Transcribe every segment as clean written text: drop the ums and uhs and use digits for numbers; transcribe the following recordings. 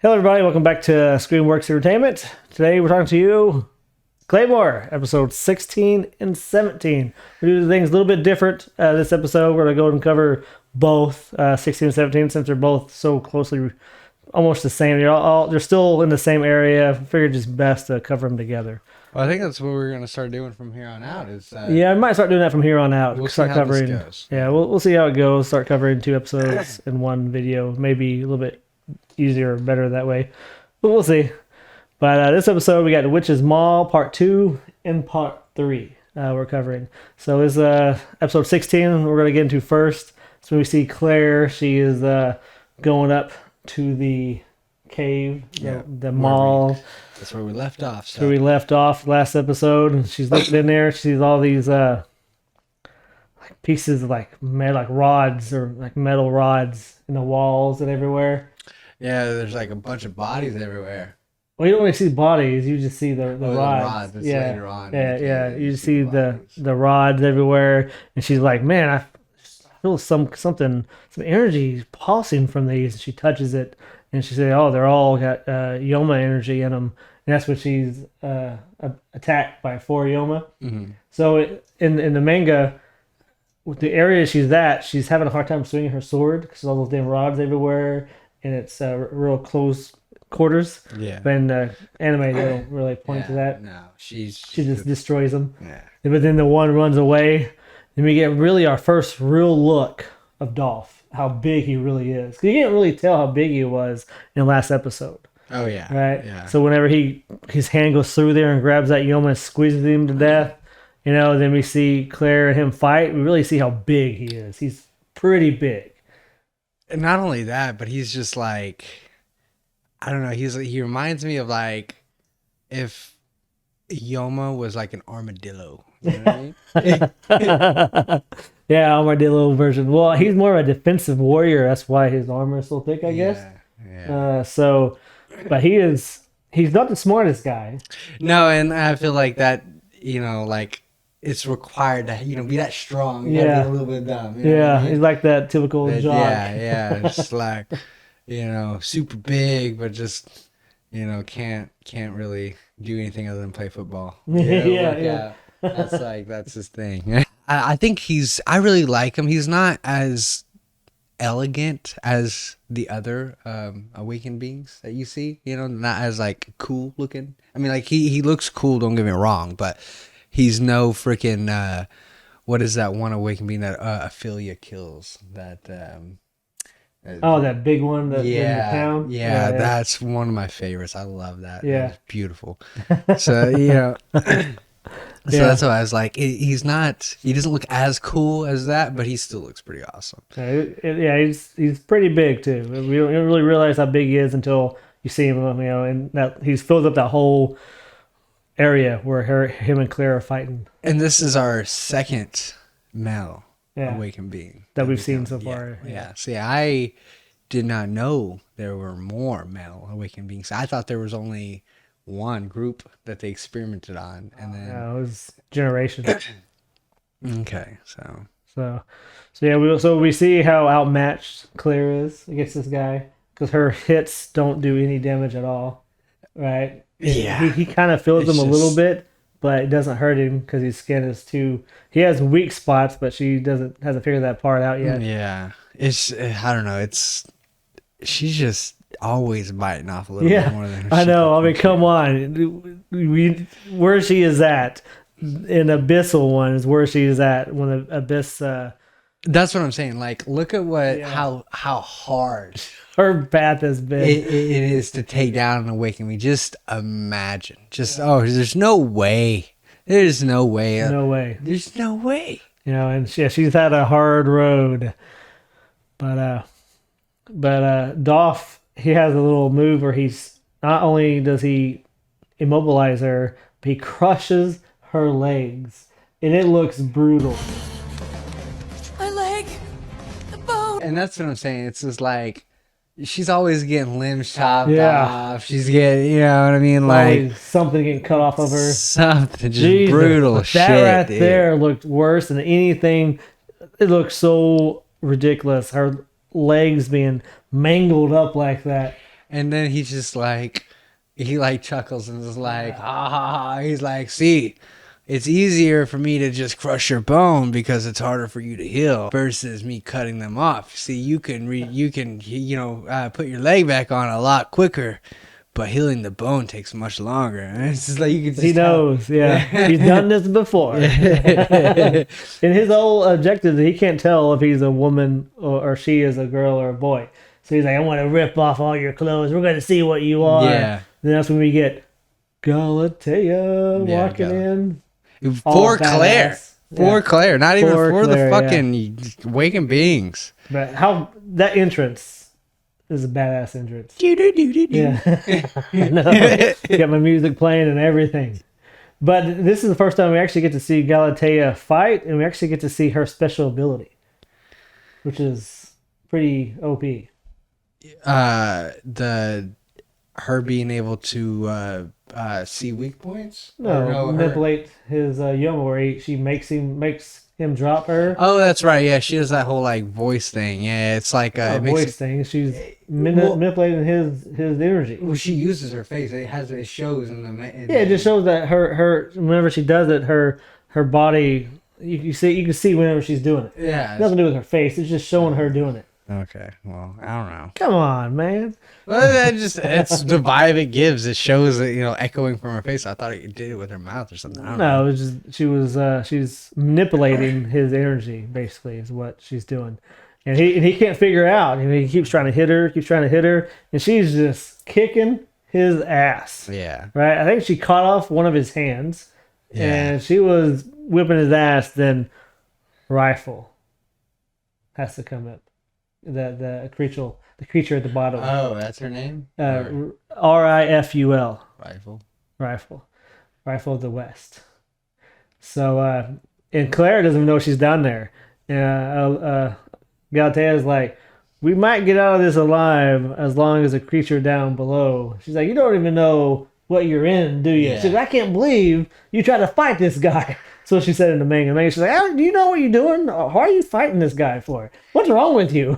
Hello, everybody. Welcome back to Screenworks Entertainment. Today, we're talking to you, Claymore, episode 16 and 17. We're doing things a little bit different this episode. We're going to go and cover both 16 and 17 since they're both so closely, almost the same. They're still in the same area. I figured just best to cover them together. Well, I think that's what we're going to start doing from here on out. Yeah, I might start doing that from here on out. We'll start see how covering. this goes. Yeah, we'll see how it goes. Start covering 2 episodes in one video. Maybe a little bit easier or better that way, but we'll see. But this episode we got the Witch's Maw part 2 and part 3 we're covering. So this episode 16 we're going to get into first. So we see Claire. She is going up to the cave, the mall. That's where we left off. So we left off last episode, and she's looking in there. She sees all these like pieces of like rods or like metal rods in the walls and everywhere. Yeah, there's like a bunch of bodies everywhere. Well, you don't really see bodies. You just see the rods. The rods. It's later on. Yeah. You just see the rods everywhere, and she's like, "Man, I feel some energy pulsing from these." And she touches it, and she says, "Oh, they're all got Yoma energy in them." And that's when she's attacked by 4 Yoma. Mm-hmm. So in the manga, with the area she's at, she's having a hard time swinging her sword because all those damn rods everywhere. And it's real close quarters. Yeah. But in the anime, they don't really point to that. No, she just destroys them. Yeah. But then the one runs away. Then we get really our first real look of Dolph, how big he really is. 'Cause you can't really tell how big he was in the last episode. Oh, yeah. Right? Yeah. So whenever his hand goes through there and grabs that Yoma and squeezes him to death, then we see Claire and him fight. We really see how big he is. He's pretty big. And not only that, but he's just like, I don't know. He reminds me of like if Yoma was like an armadillo. You know what I mean? Yeah, armadillo version. Well, he's more of a defensive warrior. That's why his armor is so thick, I guess. Yeah. But he's not the smartest guy. No, and I feel like that, like it's required to, be that strong. You gotta be a little bit dumb. You know what I mean? He's like that typical jock. Yeah. Just like, super big, but just, can't really do anything other than play football. Yeah. That's his thing. I think I really like him. He's not as elegant as the other awakened beings that you see, not as like cool looking. I mean, like he looks cool, don't get me wrong, but he's no freaking what is that one awakened being that Ophelia kills? That that big one in the town? Yeah, that's one of my favorites. I love that. Yeah. It's beautiful. So, so that's why I was like, he doesn't look as cool as that, but he still looks pretty awesome. He's pretty big too. We don't really realize how big he is until you see him, and that he's filled up that whole area where him and Claire are fighting. And this is our second male awakened being that we've seen so far. Yeah. See, I did not know there were more male awakened beings. I thought there was only one group that they experimented on, and then it was generations. Okay, so we see how outmatched Claire is against this guy because her hits don't do any damage at all, right? Yeah, he kind of feels them a little bit, but it doesn't hurt him because his skin is too. He has weak spots, but she hasn't figured that part out yet. Yeah, I don't know. She's just always biting off a little bit more than her. I know. I mean, come on. Where she is at in Abyssal one is where she is at when the Abyss. That's what I'm saying. Like, look at how hard her path has been. It is to take down an awakening. Just imagine. There's no way. There's no way. No way. There's no way. And she's had a hard road. But Dolph, he has a little move where he's not only does he immobilize her, but he crushes her legs, and it looks brutal. My leg, the bone. And that's what I'm saying. It's just like she's always getting limbs chopped off. She's getting, you know what I mean, like always something getting cut off of her. Something just brutal that shit. That right dude. there looked worse than anything. It looked so ridiculous. Her legs being mangled up like that. And then he's just like, he like chuckles and is like, ha ha ha. He's like, see, it's easier for me to just crush your bone because it's harder for you to heal versus me cutting them off. See, you can put your leg back on a lot quicker, but healing the bone takes much longer. And it's just like you can just He knows, yeah. He's done this before. In his whole objective, he can't tell if he's a woman or she is a girl or a boy. So he's like, I want to rip off all your clothes. We're going to see what you are. Yeah. Then that's when we get Galatea Yeah, walking in. For All Claire. badass. For Yeah. Claire. Not even For for Claire, the fucking waking beings. But how that entrance is a badass entrance. Yeah. I know. Got my music playing and everything. But this is the first time we actually get to see Galatea fight, and we actually get to see her special ability, which is pretty OP. Her being able to see weak points. No, manipulate his Yoma, where she makes him drop her. Oh, that's right. Yeah, she does that whole like voice thing. Yeah, it's like A it makes voice thing. She's manipulating his energy. well, she uses her face. It shows in the. Yeah, it just shows that her whenever she does it, her body you can see whenever she's doing it. Yeah. Nothing to do with her face. It's just showing her doing it. Okay. Well, I don't know. Come on, man. Well, it's the vibe it gives. It shows it, echoing from her face. I thought it did it with her mouth or something. I don't know. No, it was just she's manipulating his energy. Basically, is what she's doing, and he can't figure out. He keeps trying to hit her, and she's just kicking his ass. Yeah. Right. I think she cut off one of his hands, Yeah. and she was whipping his ass. Then Rifle has to come up. The creature at the bottom. Oh, that's her name. Riful. Rifle of the West. So, and Claire doesn't even know she's down there. Galatea is like, we might get out of this alive as long as a creature down below. She's like, you don't even know what you're in, do you? Yeah. She's like, I can't believe you tried to fight this guy. So she said in the manga. She's like, oh, do you know what you're doing? Why are you fighting this guy for? What's wrong with you?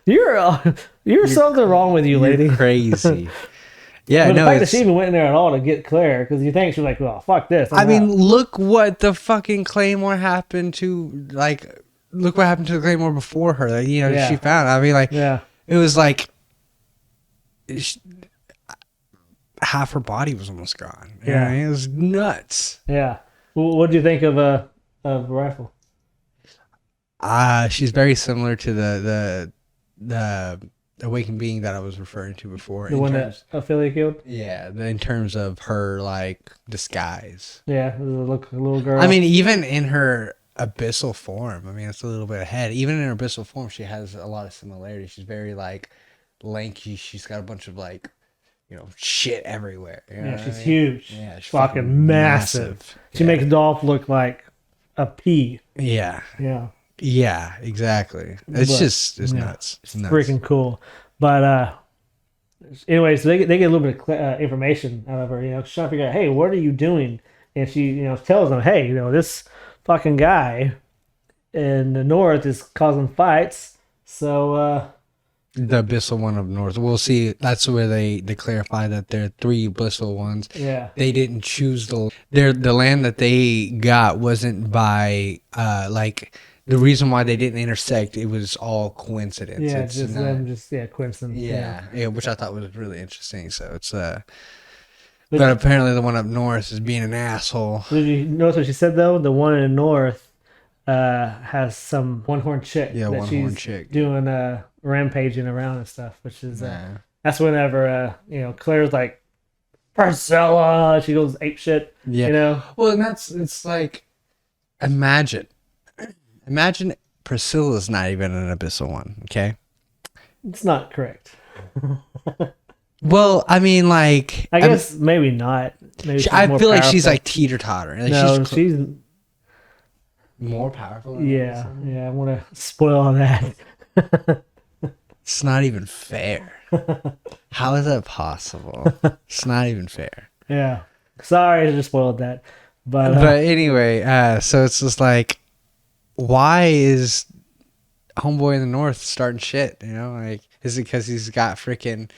Yeah. You're something wrong with you, lady. You're crazy. Yeah, But the no. fact that she even went in there at all to get Claire, because you think she's like, well, fuck this. I I'm mean, out. look what the fucking Claymore happened to. Look what happened to the Claymore before her. That Yeah. she found. I mean, Yeah. it was like half her body was almost gone. Yeah. It was nuts. Yeah. What do you think of Rifle? She's very similar to the awakened being that I was referring to before. The one that Ophelia killed? Yeah, in terms of her disguise. Yeah, the little girl. I mean, even in her abyssal form, it's a little bit ahead. Even in her abyssal form, she has a lot of similarities. She's very lanky. She's got a bunch of shit everywhere. You know yeah, what I she's mean? huge. Yeah, she's fucking massive. She Yeah. makes Dolph look like a pea. Yeah. Yeah. Yeah, exactly. It's But, yeah, nuts. It's nuts. Freaking cool. But anyway, so they get a little bit of information out of her. She's trying to figure out, hey, what are you doing? And she tells them, hey, this fucking guy in the north is causing fights. So The abyssal one up north. We'll see. That's where they clarify that there are 3 abyssal ones. yeah, They didn't choose the land that they got wasn't by the reason why they didn't intersect. It was all coincidence. yeah, It's just not- them, coincidence. yeah, which I thought was really interesting. So it's but apparently the one up north is being an asshole. Did you notice what she said though? The one in the north has some one-horned chick. Yeah, that one-horned she's chick. doing rampaging around and stuff, which is Yeah. that's whenever Claire's like Priscilla, she goes ape shit. Yeah. Well, and it's like, imagine Priscilla's not even an abyssal one. Okay. It's not correct. Well, I guess maybe not. Maybe she's I more feel like she's powerful. like teeter totter. No, she's more powerful. Than yeah. I want to spoil all that. It's not even fair. How is that possible? It's not even fair. Yeah. Sorry, I just spoiled that. But Anyway, so it's just like, why is Homeboy in the North starting shit? Is it because he's got freaking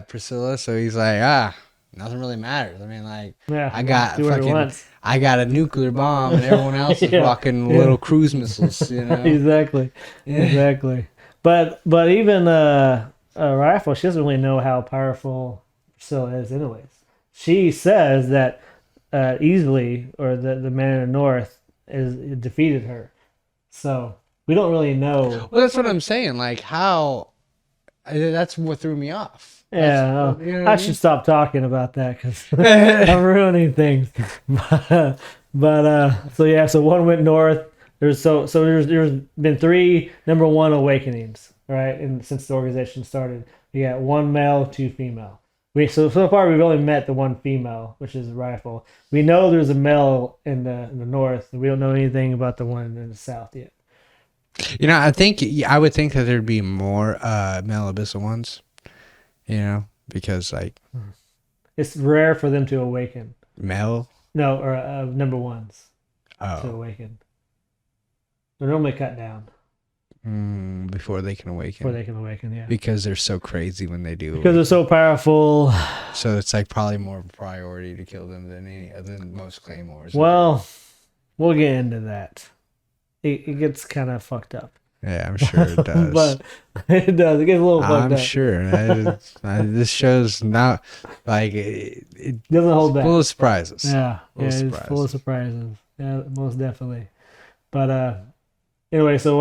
Priscilla, so he's like, nothing really matters. I mean, like, Yeah, I got do what he fucking, wants. I got a nuclear bomb, and everyone else is Yeah, rocking yeah. little cruise missiles, you know? Exactly, exactly. But even Rifle, she doesn't really know how powerful Priscilla is, anyways. She says that easily, or the man in the north is defeated her. So we don't really know. Well, that's what I'm saying. Like, how? That's what threw me off. That's, Yeah, no, you know what I I should mean? stop talking about that because I'm ruining things. So yeah, so one went north. There's been three number one awakenings, right? And since the organization started, we got one male, two female. So far we've only met the one female, which is Rifle. We know there's a male in the north, and we don't know anything about the one in the south yet. You know, I would think that there'd be more male abyssal ones. You know, because like It's rare for them to awaken. male. No, or number ones to Oh, awaken. They're normally cut down before they can before awaken. they can awaken. Yeah, Because they're so crazy when they do. because they're so powerful. So it's like probably more of a priority to kill them than most claymores. Well, we'll get into that. It gets kind of fucked up. Yeah, I'm sure it does. But it does. It gets a little fucked I'm up. sure. This show's not like it Doesn't hold back. full of surprises. Yeah, Full yeah, of it's full of surprises. surprises. Yeah, most definitely. But anyway, so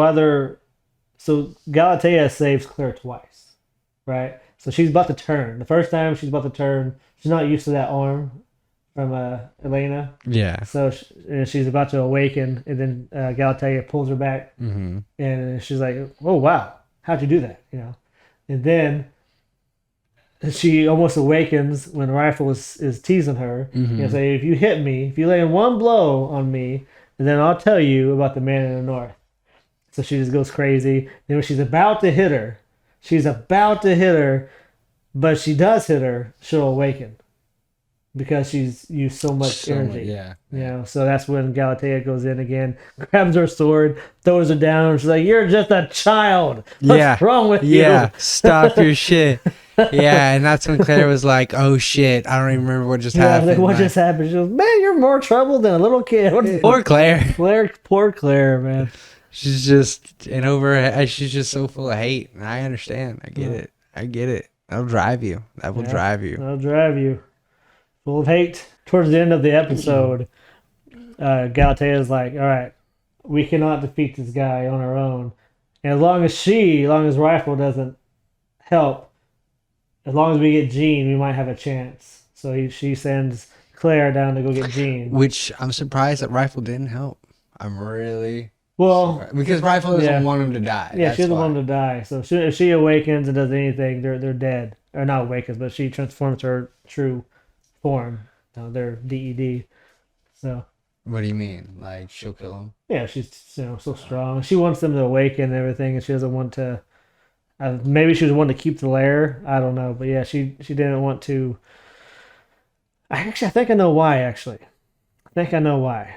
Galatea saves Claire twice, right? So she's about to turn. The first time she's about to turn, she's not used to that arm from Elena. Yeah. So she's about to awaken, and then Galatea pulls her back, Mm-hmm. and she's like, "Oh wow, how'd you do that?" You know, and then she almost awakens when Rifle is teasing her. Mhm. You know, say, "If you hit me, if you lay one blow on me, and then I'll tell you about the man in the north." So she just goes crazy. Then when she's about to hit her, but she does hit her, she'll awaken because she's used so much energy. Yeah. You know, so that's when Galatea goes in again, grabs her sword, throws her down. She's like, "You're just a child. What's Yeah. wrong with you?" Yeah. Stop your shit. Yeah, and that's when Claire was like, "Oh shit, I don't even remember what just Yeah, happened." like, what Like, just happened? She goes, "Man, you're more trouble than a little kid." poor Claire. Poor Claire, man. She's just she's just so full of hate, and I understand. I get it. I get it. That'll drive you. That will Yeah. drive you. I'll drive you. Full of hate. Towards the end of the episode, Galatea is like, "All right, we cannot defeat this guy on our own. And as long as Rifle doesn't help, as long as we get Jean, we might have a chance." So she sends Claire down to go get Jean. Which I'm surprised that Rifle didn't help. I'm really Well, because Rifle doesn't yeah. want him to die. yeah, That's she's the why. one to die. So if she awakens and does anything, they're dead. Or not awakens, but she transforms her true form. They're DED. So What do you mean? Like she'll kill him? yeah, she's so strong. She wants them to awaken and everything, and she doesn't want to. Maybe she was wanting to keep the lair. I don't know, but yeah, she didn't want to. I think I know why. Actually, I think I know why.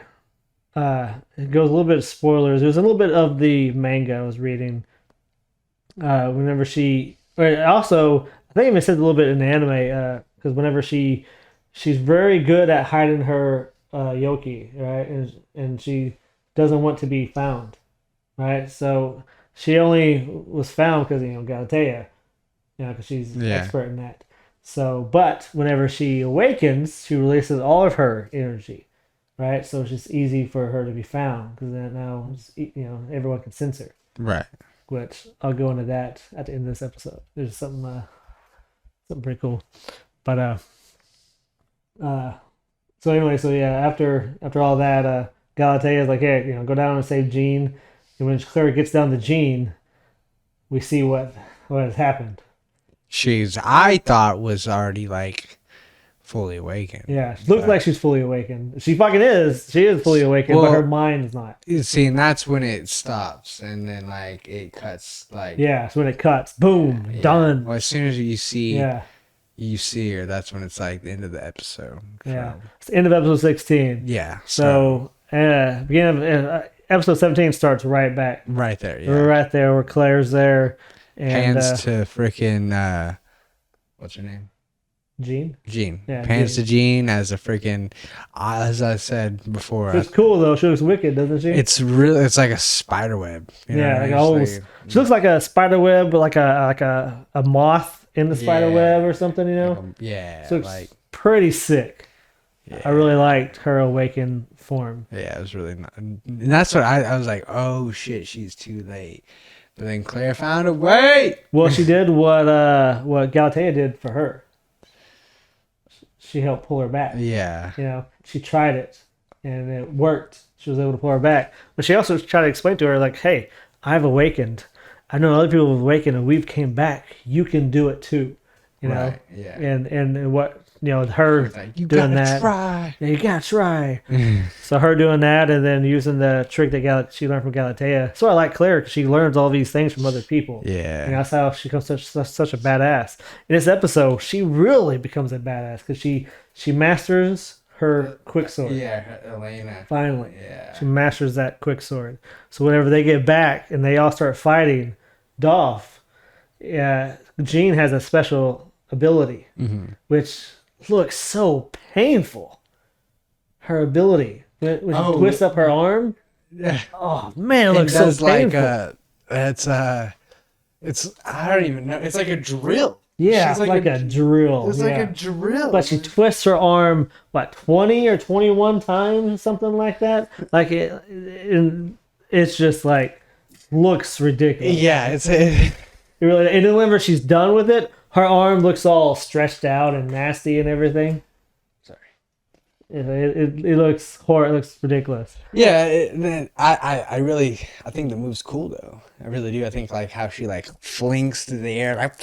It goes a little bit of spoilers. There's a little bit of the manga I was reading. Whenever she, or also, I think I even said a little bit in the anime. Because whenever she's very good at hiding her yoki, right, and she doesn't want to be found, right. So she only was found because Galatea, because she's Yeah. expert in that. So, but whenever she awakens, she releases all of her energy, right? So it's just easy for her to be found because then now, everyone can sense her. Right. Which I'll go into that at the end of this episode. There's something pretty cool. But so anyway, so yeah, after all that, Galatea is like, "Hey, go down and save Jean." And when Claire gets down to Jean, we see what has happened. I thought was already like fully awakened. Yeah, she looks like she's fully awakened. She fucking is. She is fully awakened, Well, but her mind is not. See, and that's when it stops, and then like it cuts. Like Yeah, so when it cuts, boom, yeah. done. Well, as soon as you see Yeah, her, that's when it's like the end of the episode. yeah. It's the end of episode 16. Yeah. So, beginning of episode 17 starts right back. right there. Yeah. We're right there where Claire's there. And Hands to freaking what's her name? Jean. Jean. Yeah, Pans Jean. to Jean as a freaking, as I said before, She's cool though. She looks wicked, doesn't she? it's really, it's like a spider web. You know Yeah, what I like mean? a It's whole. like- She looks like a spider web, but like a moth in the spider Yeah. web or something. You know, like yeah, she looks like pretty sick. yeah. I really liked her awakened form. Yeah, it was really not, and that's what I was like, oh shit, she's too late. But then Claire found a way. Well, she did what Galatea did for her. She helped pull her back. Yeah. You know, she tried it and it worked. She was able to pull her back. But she also tried to explain to her, like, hey, I've awakened. I know other people have awakened and we've came back. You can do it too. You know? Right, yeah. And what, you know, her Like, you doing gotta that. try. Yeah, you gotta try. So her doing that and then using the trick that she learned from Galatea. So I like Claire because she learns all these things from other people. Yeah. And that's how she becomes such a badass. In this episode, she really becomes a badass because she masters her quick sword. Yeah, Elena. Finally. Yeah. She masters that quick sword. So whenever they get back and they all start fighting, Dolph, Jean has a special ability, which looks so painful. Her ability. When she twists up her arm. Yeah. Oh, man, it looks It does so painful. it's I don't even know. It's like a drill. Yeah, She's it's like a drill. It's like a drill. But she twists her arm, 20 or 21 times, something like that. Like it's just like looks ridiculous. Yeah, it's It really, and then whenever she's done with it, her arm looks all stretched out and nasty and everything. Sorry, it looks horrible. It looks ridiculous. yeah. I think the move's cool though. I really do. I think like how she like flings through the air, like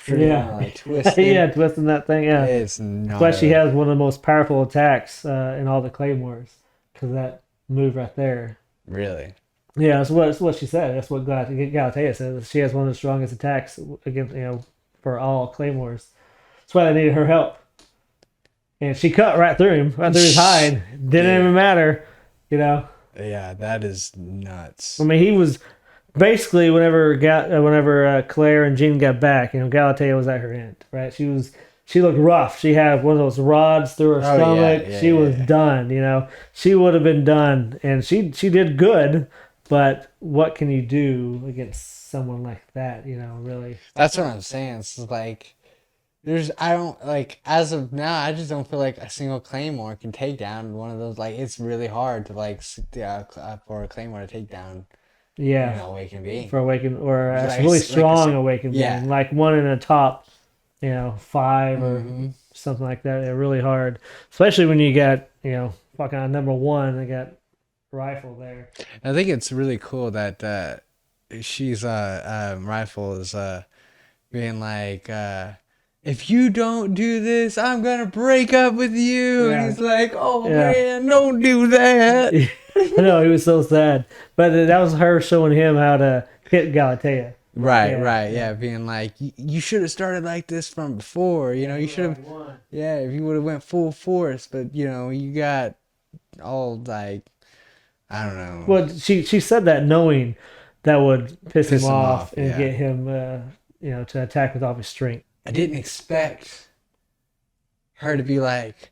like twisting. Yeah, twisting that thing. Yeah, It's not. but she has one of the most powerful attacks in all the Claymores because that move right there. Really. Yeah, that's what she said. That's what Galatea says. She has one of the strongest attacks against, for all Claymores. That's why they needed her help. And she cut right through him, right through his hide. Didn't even matter, you know. Yeah, that is nuts. I mean, he was basically whenever Claire and Jean got back, Galatea was at her end, right? She looked rough. She had one of those rods through her stomach. She was done, She would have been done, and she did good. But what can you do against someone like that? Really. That's what I'm saying. It's like I don't like as of now. I just don't feel like a single Claymore can take down one of those. Like it's really hard to for a Claymore to take down. Yeah. Awakened being. For awaken or a Like- really like strong awakened yeah. being, like one in the top, 5 or something like that. They're really hard, especially when you got fucking on number 1. They got Rifle there. I think it's really cool that she's Rifle is being like if you don't do this, I'm gonna break up with you. Yeah. And he's like, oh Yeah. man, don't do that. I know, he was so sad, but that was her showing him how to hit Galatea. Right, being like, you should have started like this from before. You should have, if you would have went full force, but you got all like, I don't know. Well, she said that knowing that would piss him off and yeah. get him, to attack with all his strength. I didn't expect her to be like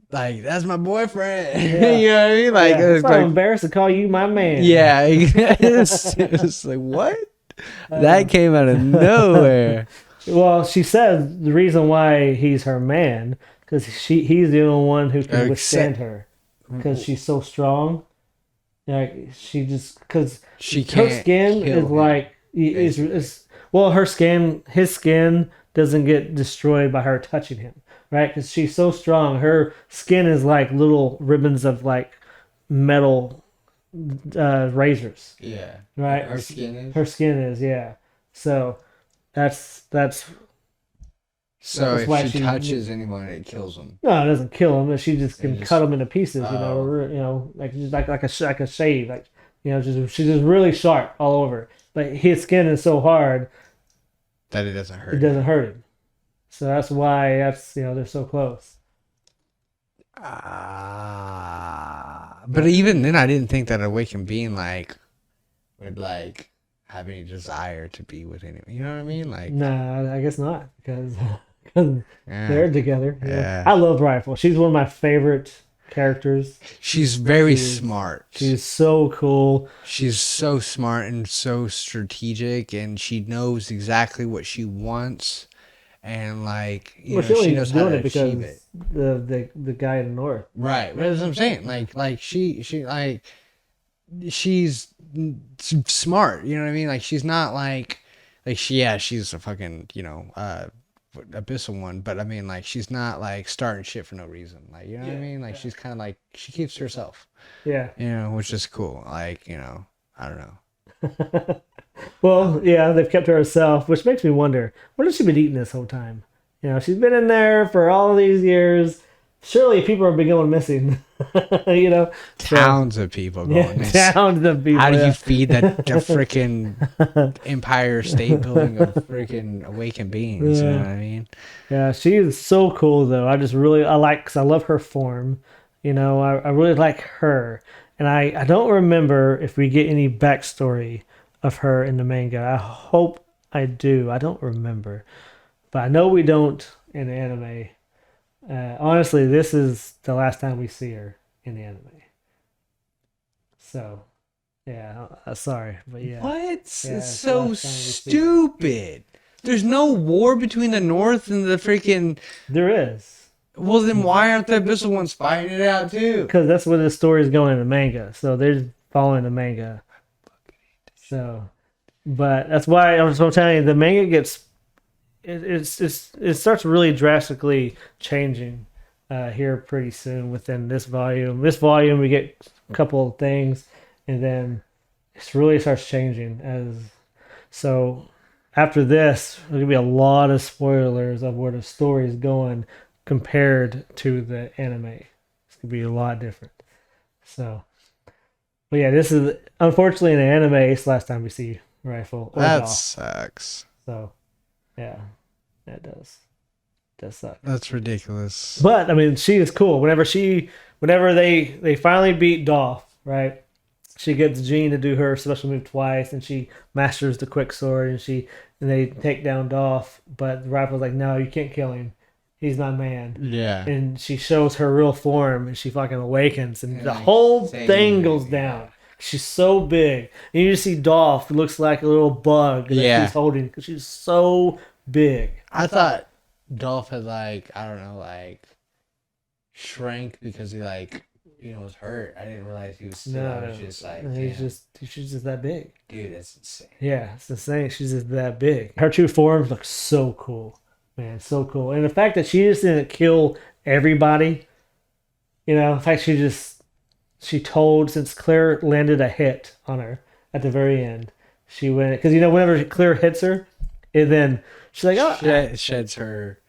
that's my boyfriend. Yeah. You know what I mean? Like, Yeah, it's I'm like embarrassed to call you my man. yeah, it's like what? That came out of nowhere. Well, she said the reason why he's her man because he's the only one who can withstand her because she's so strong. Like she just because She her can't skin kill is him, like is his skin doesn't get destroyed by her touching him, right? Because she's so strong. Her skin is like little ribbons of like metal razors. Yeah. Right. Her skin is. Her skin is, yeah. So that's So that's why if she she- touches anyone, it kills them. no, it doesn't kill him. But she just can just- cut him into pieces, like a shave, she's just really sharp all over. But his skin is so hard That it doesn't hurt. it doesn't hurt him. So that's why they're so close. But even then, I didn't think that awakened being would have any desire to be with anyone. You know what I mean? Like, Nah, I guess not because 'Cause Yeah. they're together. Yeah. I love Rifle. She's one of my favorite characters. She's very She's- smart. She's so cool. She's so smart and so strategic, and she knows exactly what she wants, and like Well, she only knows how doing to it because achieve it. the guy in the north. Right, that's what I'm saying. She's smart. You know what I mean? Like she's not she's a fucking abyssal one, but I mean like she's not like starting shit for no reason. Like you know what I mean? Like she's kind of like she keeps to herself. Yeah. Which is cool. Like I don't know. Well, yeah, they've kept her herself, which makes me wonder, what has she been eating this whole time? She's been in there for all these years. Surely people have been going missing. So, Towns of people going. yeah, towns of people. How do yeah. you feed the freaking Empire State Building of freaking awakened beings? You know what I mean? Yeah, she is so cool though. Because I love her form. I really like her, and I don't remember if we get any backstory of her in the manga. I hope I do. I don't remember, but I know we don't in the anime. Honestly, this is the last time we see her in the anime. So, yeah, sorry, but yeah. What? Yeah, It's it's so the last time we see her. stupid. There's no war between the North and the freaking. There is. Well, then why aren't the Abyssal ones fighting it out too? Because that's where the story is going in the manga. So they're following the manga. So, but that's why I'm telling you, the manga gets it starts really drastically changing here pretty soon within this volume. This volume we get a couple of things, and then it really starts changing so. After this, there's gonna be a lot of spoilers of where the story is going compared to the anime. It's gonna be a lot different. So, but yeah, this is unfortunately in the anime. It's the last time we see Rifle. Or That Doll. sucks. So, yeah, that does suck. That's ridiculous. But I mean, she is cool. Whenever they finally beat Dolph, right? She gets Jean to do her special move twice, and she masters the quick sword, and they take down Dolph. But the Rifle's like, no, you can't kill him. He's not man. Yeah. And she shows her real form, and she fucking awakens, and Yeah, the like, whole same thing thing, goes down. She's so big, and you just see Dolph, who looks like a little bug that Yeah. she's holding because she's so big. I thought Dolph had shrank because he was hurt. I didn't realize he was still. I was just like, she's just that big. dude, that's insane. Yeah, it's insane. She's just that big. Her two forms look so cool, man, so cool. And the fact that she just didn't kill everybody, the fact she told, since Claire landed a hit on her at the very end, she went, because whenever Claire hits her, and then she's like, oh, Sheds her.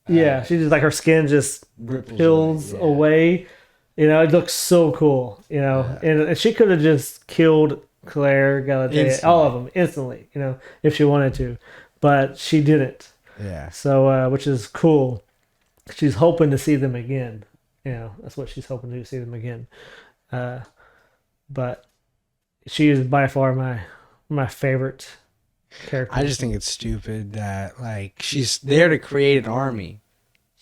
yeah, she just like her skin just Ripples peels away. It looks so cool. And she could have just killed Claire, Galatea, all of them instantly. If she wanted to, but she didn't. Yeah. So, which is cool. She's hoping to see them again. That's what she's hoping to see them again. But she is by far my favorite character. I just think it's stupid that she's there to create an army,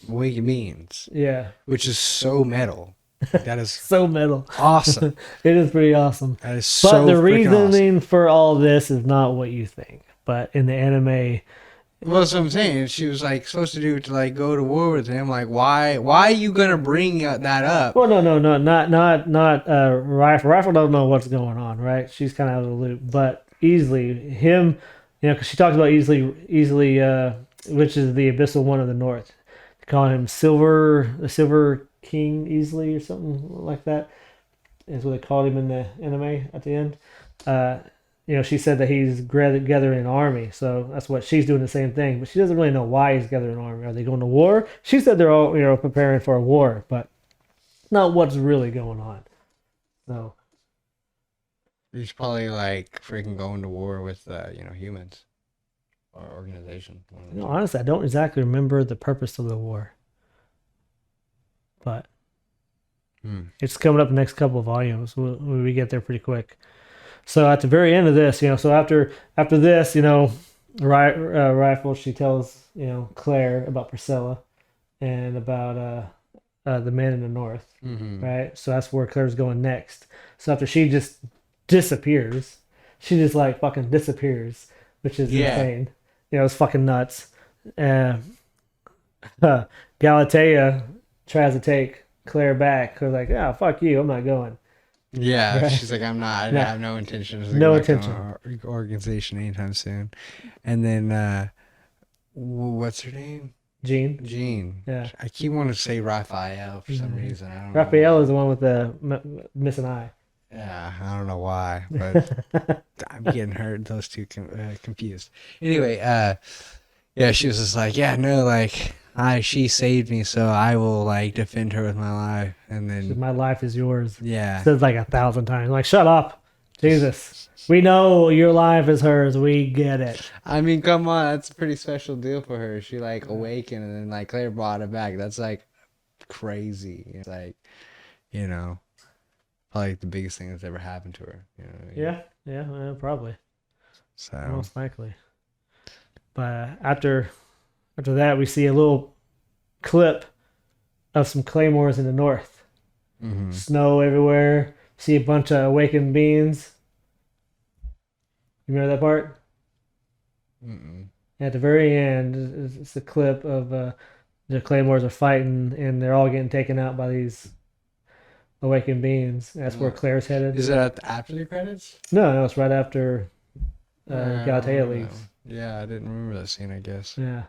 awakened beings, Yeah, which is so metal. That is so metal. awesome. It is pretty awesome. That is But so the freaking awesome. reasoning for all this is not what you think. But in the anime, Well, that's what I'm saying. She was supposed to do to go to war with him. Why are you gonna bring that up? well, no, not Rifle. Rifle doesn't know what's going on, right? She's kind of out of the loop. But easily him, because she talks about easily, which is the abyssal one of the north. They call him the Silver King easily or something like that. Is what they called him in the anime at the end. She said that he's gathering an army, so that's what she's doing, the same thing. But she doesn't really know why he's gathering an army. Are they going to war? She said they're all preparing for a war, but not what's really going on. So He's probably freaking going to war with humans or organization. honestly, I don't exactly remember the purpose of the war, but it's coming up in the next couple of volumes. We get there pretty quick. So at the very end of this, so after this, Rifle, she tells Claire about Priscilla and about the man in the north, Mm-hmm. right? So that's where Claire's going next. So after she just disappears, she just like fucking disappears, which is Yeah. insane. It's fucking nuts. Uh, Galatea tries to take Claire back. Claire's like, "Ah, fuck you, I'm not going." Yeah, Right? she's like, I'm not. I No, have no intentions to no go back to intention. our organization anytime soon. And then, what's her name? Jean. Jean. Yeah. I keep wanting to say Raphael for some reason. I don't know Raphael why. is the one with the missing eye. Yeah, I don't know why, but I'm getting hurt. Those two confused. Anyway, yeah, she was just like, yeah, no, like, she saved me, so I will like defend her with my life. And then, My life is yours. yeah, Says like 1,000 times. Like, shut up, Jesus. We know your life is hers. We get it. I mean, come on, that's a pretty special deal for her. She like awakened, and then like Claire brought it back. That's like crazy. It's like, you know, probably the biggest thing that's ever happened to her. You know what I mean? Yeah, probably, So most likely. But after that, we see a little clip of some claymores in the north. mhm. Snow everywhere. See a bunch of awakened beings. You remember that part? Mm-mm. At the very end, it's a clip of the claymores are fighting, and they're all getting taken out by these awakened beings. That's where Claire's headed. Is it after the credits? No, it's right after I don't Galatea remember leaves. that one. Yeah, I didn't remember that scene. I guess. Yeah.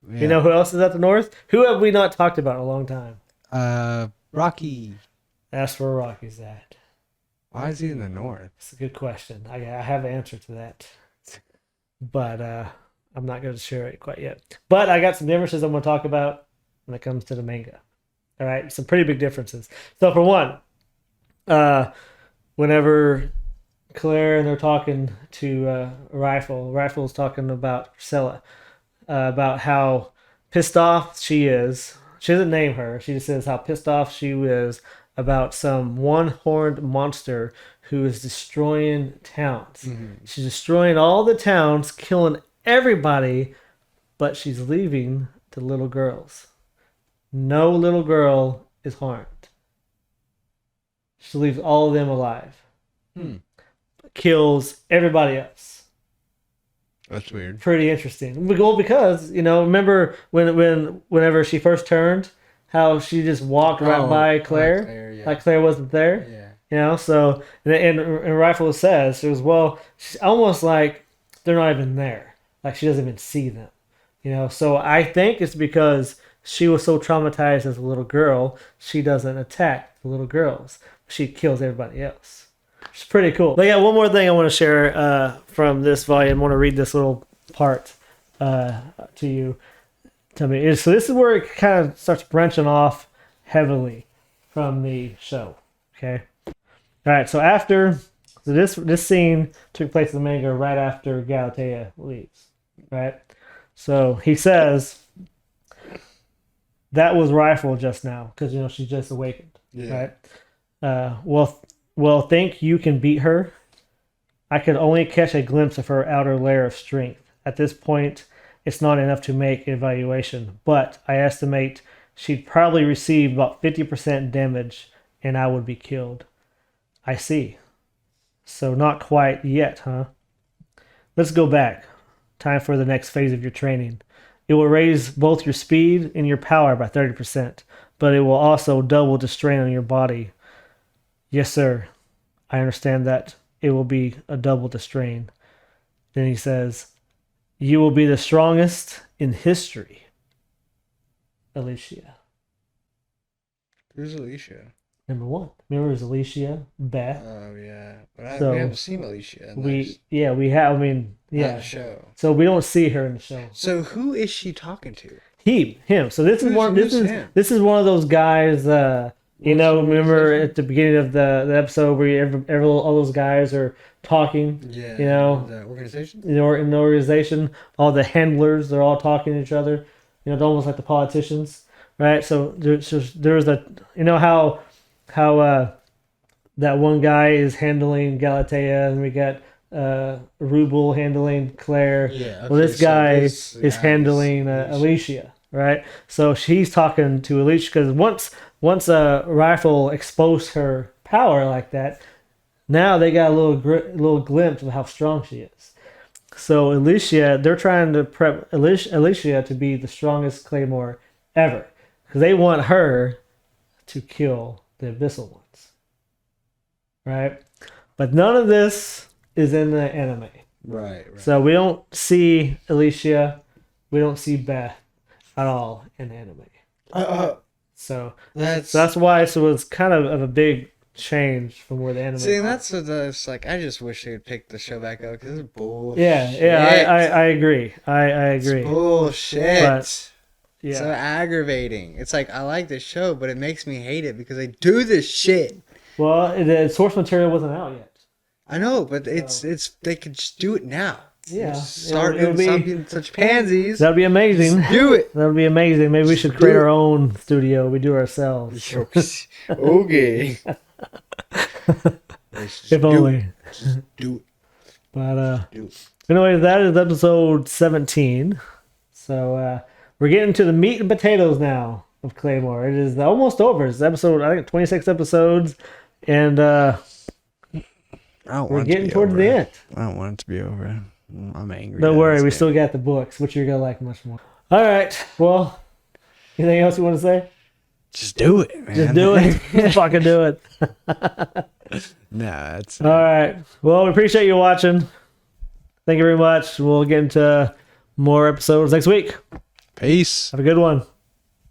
Yeah. You know who else is at the north? Who have we not talked about in a long time? Rocky. That's where Rocky's at. Why is he in the north? It's a good question. I have an answer to that, but I'm not going to share it quite yet. But I got some differences I'm going to talk about when it comes to the manga. All right, some pretty big differences. So for one, whenever Claire and they're talking to Rifle's talking about Priscilla, about how pissed off she is. She doesn't name her. She just says how pissed off she is about some one-horned monster who is destroying towns. Mm-hmm. She's destroying all the towns, killing everybody, but she's leaving the little girls. No little girl is harmed. She leaves all of them alive. Kills everybody else. That's weird. Pretty interesting. Well, because remember whenever she first turned, how she just walked right by Claire, yeah. like Claire wasn't there. Yeah. So and Rifle says it was she's almost like they're not even there. Like she doesn't even see them. So I think it's because she was so traumatized as a little girl, she doesn't attack the little girls. She kills everybody else. It's pretty cool. But yeah, one more thing I want to share from this volume. I want to read this little part to you. Tell me. So this is where it kind of starts branching off heavily from the show. Okay. All right. So this scene took place in the manga right after Galatea leaves. Right. So he says that was Rifle just now because she's just awakened. Yeah. Right. Well, think you can beat her? I could only catch a glimpse of her outer layer of strength. At this point, it's not enough to make an evaluation, but I estimate she'd probably receive about 50% damage and I would be killed. I see. So not quite yet, huh? Let's go back. Time for the next phase of your training. It will raise both your speed and your power by 30%, but it will also double the strain on your body. Yes, sir. I understand that it will be a double the strain. Then he says, you will be the strongest in history. Alicia. Who's Alicia? Number one. Remember it was Alicia, Beth. Oh yeah, but So, we haven't seen Alicia. We have. I mean, Not yeah. the show. So we don't see her in the show. So who is she talking to? Him. So this is Who's- one. who's him? This is one of those guys. Remember at the beginning of the episode where all those guys are talking. Yeah. The organization. In the organization, all the handlers, they're all talking to each other. It's almost like the politicians, right? So there's how that one guy is handling Galatea, and we got Ruble handling Claire. Yeah, Well, this okay, so guy this is guy handling is Alicia, right? So she's talking to Alicia because once a Rifle exposed her power like that, now they got a little glimpse of how strong she is. So Alicia, they're trying to prep Alicia to be the strongest Claymore ever because they want her to kill the Abyssal ones, right? But none of this is in the anime. right. So we don't see Alicia, we don't see Beth at all in the anime. So that's why it was kind of a big change from where the anime. See, and that's what it's like. I just wish they would pick the show back up because it's bullshit. I agree. I agree. It's bullshit. But yeah, So aggravating. It's like I like this show, but it makes me hate it because they do this shit. well, the source material wasn't out yet. I know, but it's they could just do it now. Yeah, Start it'll doing be- something such pansies. That'd be amazing. Do it. That'd be amazing. Maybe we should Do create it. our own studio. We do ourselves. Okay. If only. Do it. But Do it. anyway, that is episode 17. So we're getting to the meat and potatoes now of Claymore. It is almost over. It's episode, I think, 26 episodes, and I don't we're want it to getting be towards over. the end. I don't want it to be over. I'm angry. Don't that worry, it's we getting- still got the books, which you're gonna like much more. All right. Well, anything else you want to say? Just do it, man. Just do it. Just fucking do it. No, that's All right. Well, we appreciate you watching. Thank you very much. We'll get into more episodes next week. peace. Have a good one.